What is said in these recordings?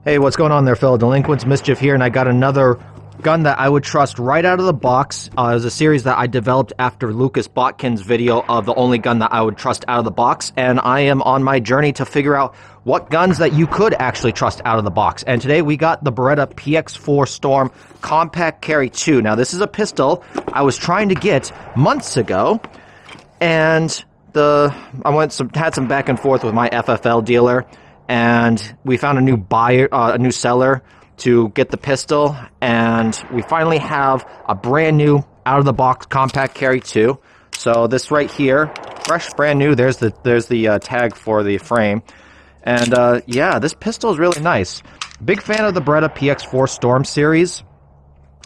Hey, what's going on there, fellow delinquents? Mischief here, and I got another gun that I would trust right out of the box. It was a series that I developed after Lucas Botkin's video of the only gun that I would trust out of the box, and I am on my journey to figure out what guns that you could actually trust out of the box. And today we got the Beretta PX4 Storm Compact Carry 2. Now, this is a pistol I was trying to get months ago, and I had some back and forth with my FFL dealer, and we found a new buyer, a new seller to get the pistol, and we finally have a brand new out of the box compact carry 2. So this right here, fresh, brand new. There's the tag for the frame, and yeah, this pistol is really nice. Big fan of the Beretta PX4 Storm series,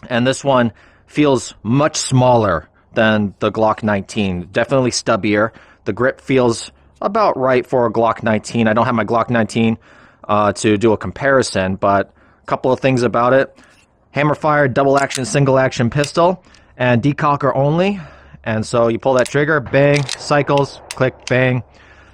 and this one feels much smaller than the Glock 19. Definitely stubbier. The grip feels about right for a Glock 19. I don't have my Glock 19 to do a comparison, but a couple of things about it. Hammer fire, double action, single action pistol, and decocker only. And so you pull that trigger, bang, cycles, click, bang.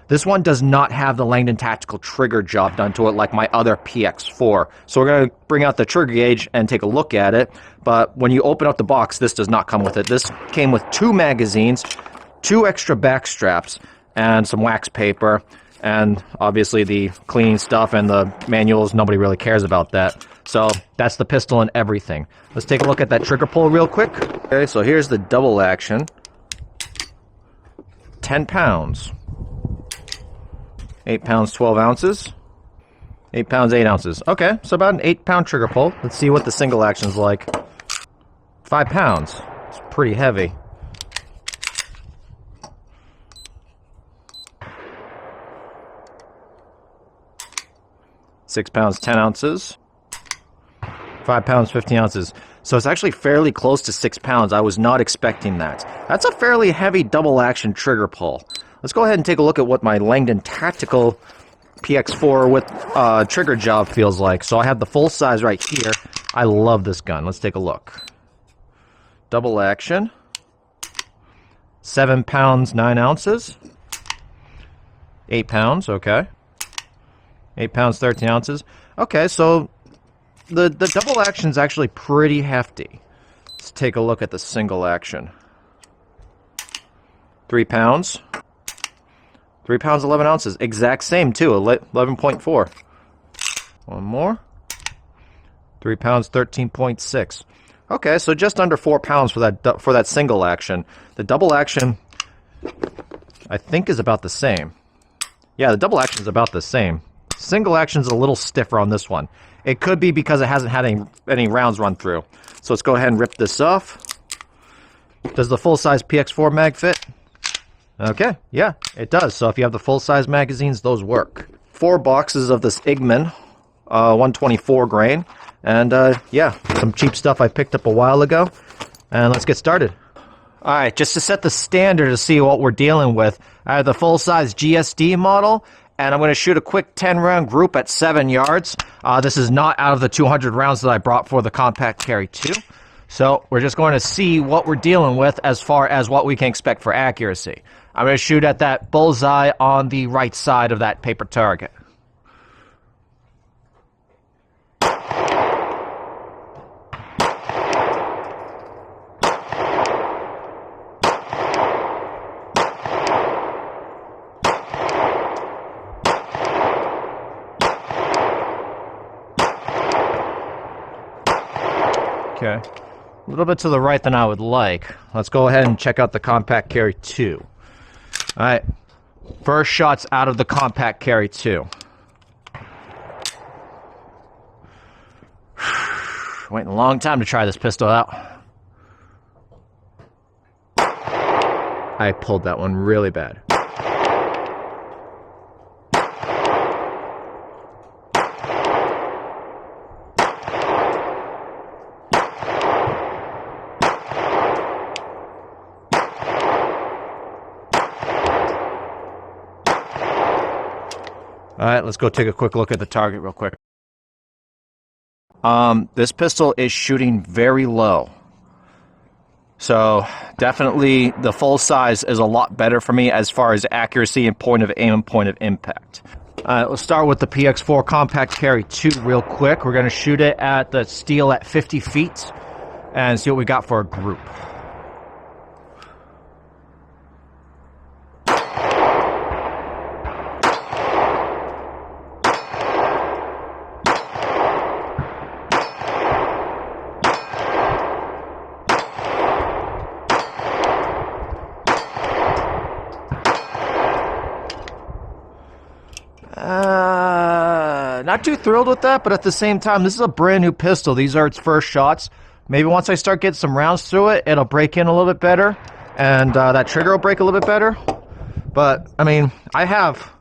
This one does not have the Langdon tactical trigger job done to it like my other PX4. So we're going to bring out the trigger gauge and take a look at it. But when you open up the box, this does not come with it. This came with 2 magazines, 2 extra back straps, and some wax paper, and obviously the cleaning stuff and the manuals. Nobody really cares about that. So that's the pistol and everything. Let's take a look at that trigger pull real quick. Okay, so here's the double action. 10 pounds. 8 pounds, 12 ounces. 8 pounds, 8 ounces. Okay, so about an 8-pound trigger pull. Let's see what the single action's like. 5 pounds. It's pretty heavy. 6 pounds, 10 ounces. 5 pounds, 15 ounces. So it's actually fairly close to 6 pounds. I was not expecting that. That's a fairly heavy double action trigger pull. Let's go ahead and take a look at what my Langdon Tactical PX4 with trigger job feels like. So I have the full size right here. I love this gun. Let's take a look. Double action. 7 pounds, 9 ounces. 8 pounds, okay. 8 pounds, 13 ounces. Okay, so the double action is actually pretty hefty. Let's take a look at the single action. 3 pounds. 3 pounds, 11 ounces. Exact same, too. 11.4. One more. 3 pounds, 13.6. Okay, so just under 4 pounds for that single action. The double action, I think, is about the same. Yeah, the double action is about the same. Single action's a little stiffer on this one. It could be because it hasn't had any rounds run through. So let's go ahead and rip this off. Does the full-size PX4 mag fit? Okay, yeah, it does. So if you have the full-size magazines, those work. 4 boxes of this Igman 124 grain. And yeah, some cheap stuff I picked up a while ago. And let's get started. Alright, just to set the standard to see what we're dealing with, I have the full-size GSD model, and I'm going to shoot a quick 10-round group at 7 yards. This is not out of the 200 rounds that I brought for the Compact Carry 2. So we're just going to see what we're dealing with as far as what we can expect for accuracy. I'm going to shoot at that bullseye on the right side of that paper target. Okay, a little bit to the right than I would like. Let's go ahead and check out the Compact Carry 2. Alright, first shots out of the Compact Carry 2. Waiting a long time to try this pistol out. I pulled that one really bad. Alright, let's go take a quick look at the target real quick. This pistol is shooting very low. So definitely the full size is a lot better for me as far as accuracy and point of aim and point of impact. Let's start with the PX4 Compact Carry 2 real quick. We're going to shoot it at the steel at 50 feet and see what we got for a group. Not too thrilled with that, but at the same time, this is a brand new pistol. These are its first shots. Maybe once I start getting some rounds through it, it'll break in a little bit better, and that trigger will break a little bit better. But, I mean, I have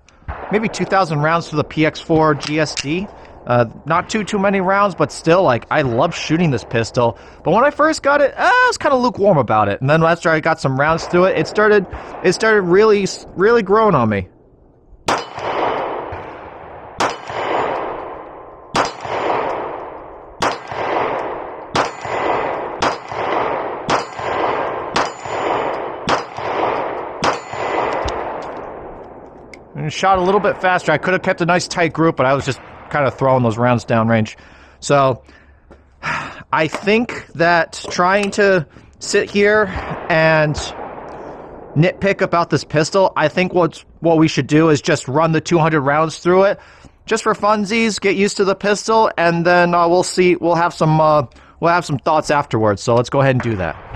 maybe 2,000 rounds for the PX4 GSD. Not too many rounds, but still, like, I love shooting this pistol. But when I first got it, I was kind of lukewarm about it. And then after I got some rounds through it, it started really growing on me. And shot a little bit faster. I could have kept a nice tight group, but I was just kind of throwing those rounds downrange. So I think that trying to sit here and nitpick about this pistol, I think what we should do is just run the 200 rounds through it, just for funsies, get used to the pistol, and then we'll see. We'll have some thoughts afterwards. So let's go ahead and do that.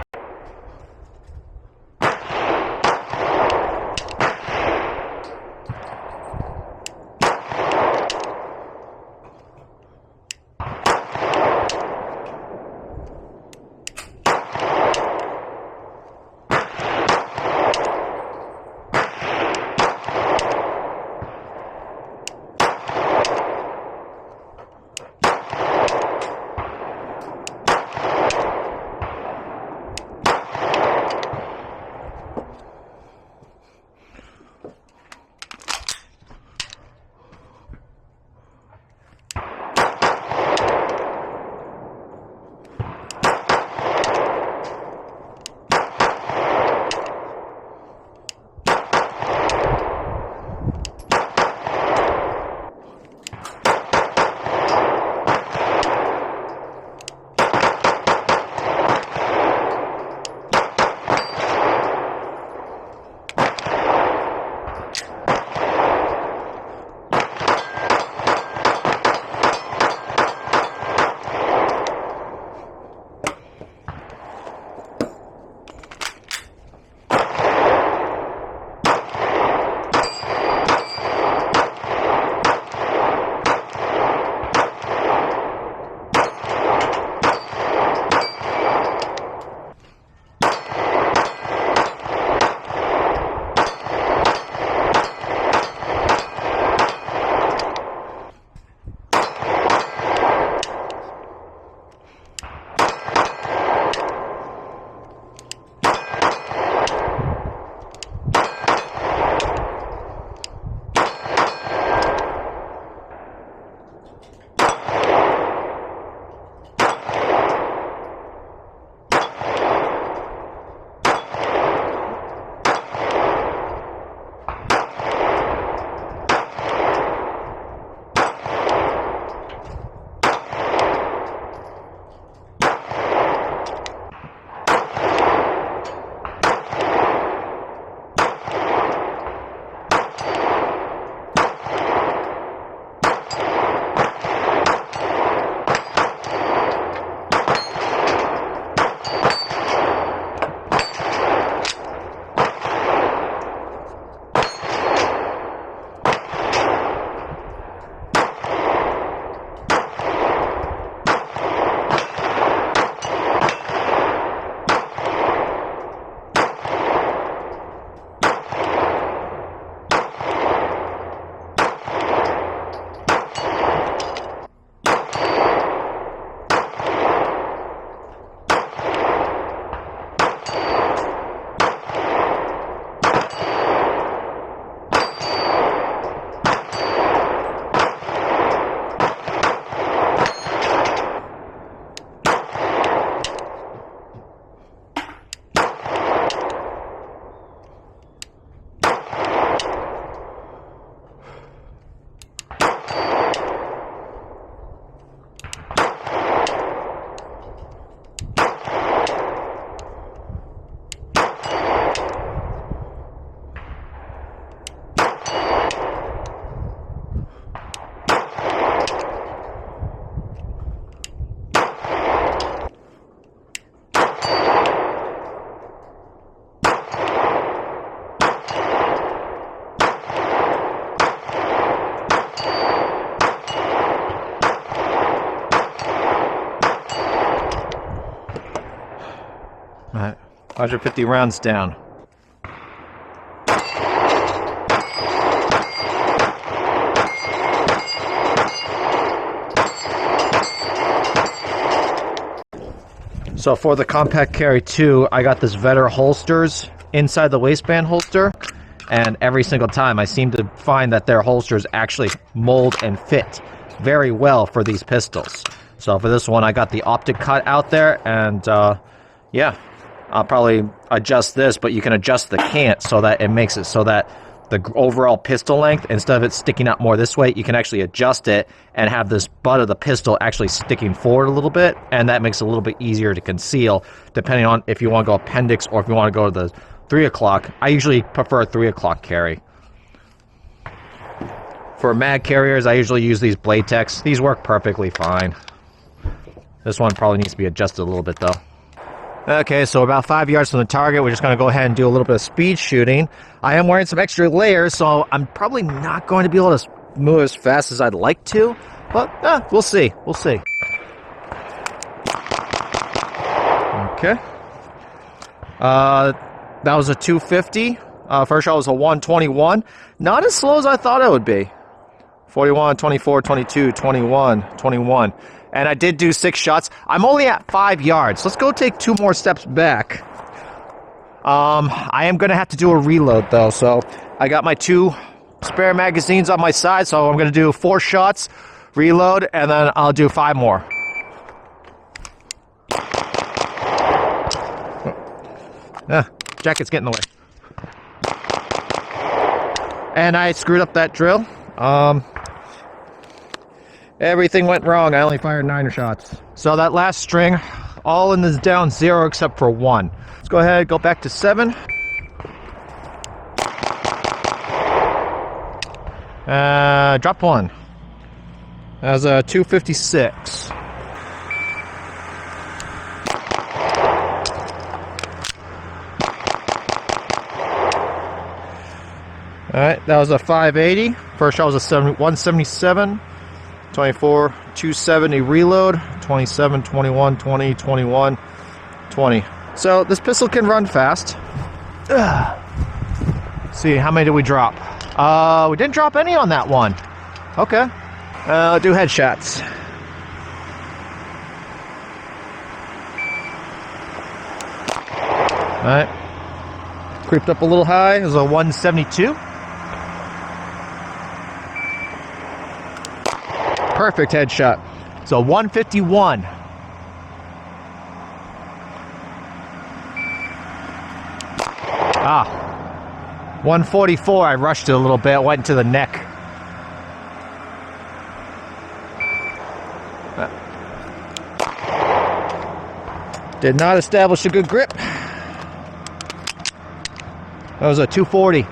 150 rounds down. So for the compact carry 2, I got this Beretta holsters inside the waistband holster, and every single time I seem to find that their holsters actually mold and fit very well for these pistols. So for this one, I got the optic cut out there, and yeah, I'll probably adjust this, but you can adjust the cant so that it makes it so that the overall pistol length, instead of it sticking out more this way, you can actually adjust it and have this butt of the pistol actually sticking forward a little bit, and that makes it a little bit easier to conceal, depending on if you want to go appendix or if you want to go to the 3 o'clock. I usually prefer 3 o'clock carry. For mag carriers, I usually use these Blatex. These work perfectly fine. This one probably needs to be adjusted a little bit, though. Okay, so about 5 yards from the target, we're just going to go ahead and do a little bit of speed shooting. I am wearing some extra layers, so I'm probably not going to be able to move as fast as I'd like to, but we'll see. We'll see. Okay. That was a 250. First shot was a 121. Not as slow as I thought it would be. 41, 24, 22, 21, 21. And I did do 6 shots. I'm only at 5 yards. Let's go take 2 more steps back. I am going to have to do a reload, though. So I got my 2 spare magazines on my side. So I'm going to do 4 shots, reload, and then I'll do 5 more. Jacket's getting in the way. And I screwed up that drill. Everything went wrong. I only fired 9 shots. So that last string, all in this down 0 except for 1. Let's go ahead, go back to 7. Dropped 1. That was a 256. Alright, that was a 580. First shot was a 177. 24, 270 reload, 27, 21, 20, 21, 20. So this pistol can run fast. See, how many did we drop? We didn't drop any on that one. Okay. Do headshots. Alright. Creeped up a little high. It was a 172. Perfect headshot. So 151. Ah. 144. I rushed it a little bit. Went into the neck. Did not establish a good grip. That was a 240.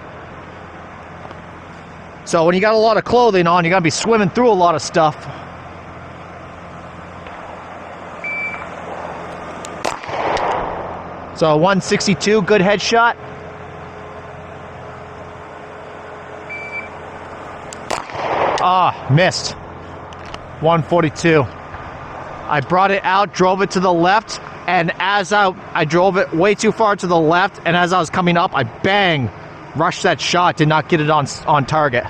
So when you got a lot of clothing on, you're going to be swimming through a lot of stuff. So 162, good headshot. Ah, missed. 142. I brought it out, drove it to the left, and as I drove it way too far to the left, and as I was coming up, I bang, rushed that shot, did not get it on target.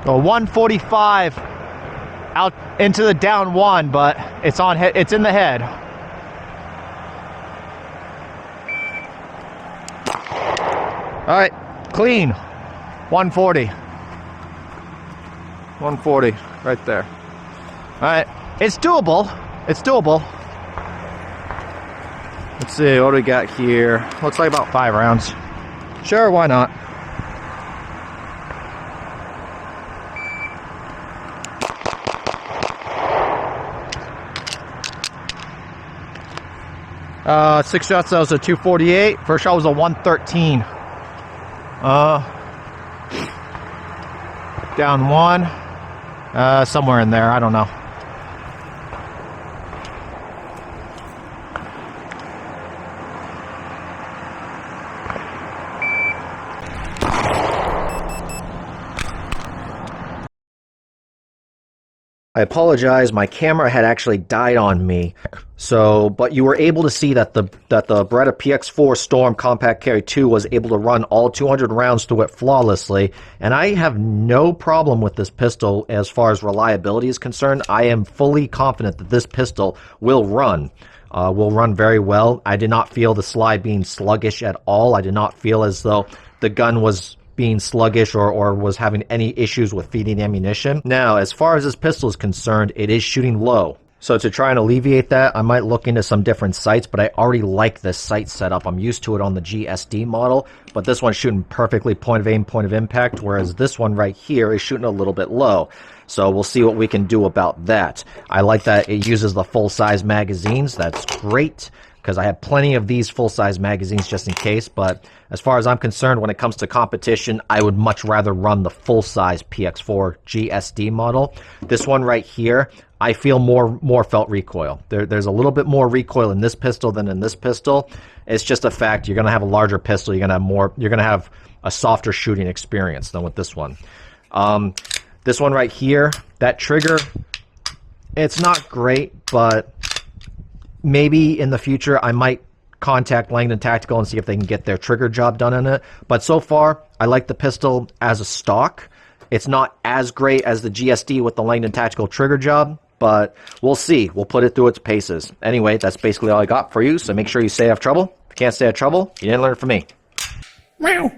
So 145 out into the down 1, but it's on head. It's in the head. All right, clean. 140. 140 right there. All right, it's doable. It's doable. Let's see, what do we got here? Looks like about 5 rounds. Sure, why not? Six shots, that was a 248. First shot was a 113. Down 1. Somewhere in there, I don't know. I apologize, my camera had actually died on me. So, but you were able to see that the Beretta PX4 Storm Compact Carry 2 was able to run all 200 rounds through it flawlessly, and I have no problem with this pistol as far as reliability is concerned. I am fully confident that this pistol will run very well. I did not feel the slide being sluggish at all. I did not feel as though the gun was being sluggish or was having any issues with feeding ammunition. Now, as far as this pistol is concerned, it is shooting low. So to try and alleviate that, I might look into some different sights, but I already like this sight setup. I'm used to it on the GSD model, but this one's shooting perfectly point of aim, point of impact, whereas this one right here is shooting a little bit low. So we'll see what we can do about that. I like that it uses the full-size magazines. That's great, because I have plenty of these full-size magazines just in case, but as far as I'm concerned, when it comes to competition, I would much rather run the full-size PX4 GSD model. This one right here, I feel more felt recoil. There's a little bit more recoil in this pistol than in this pistol. It's just a fact. You're going to have a larger pistol. You're going to have a softer shooting experience than with this one. This one right here, that trigger, it's not great, but maybe in the future I might contact Langdon Tactical and see if they can get their trigger job done on it. But so far, I like the pistol as a stock. It's not as great as the GSD with the Langdon Tactical trigger job, but we'll see. We'll put it through its paces. Anyway, that's basically all I got for you, so make sure you stay out of trouble. If you can't stay out of trouble, you didn't learn it from me. Wow.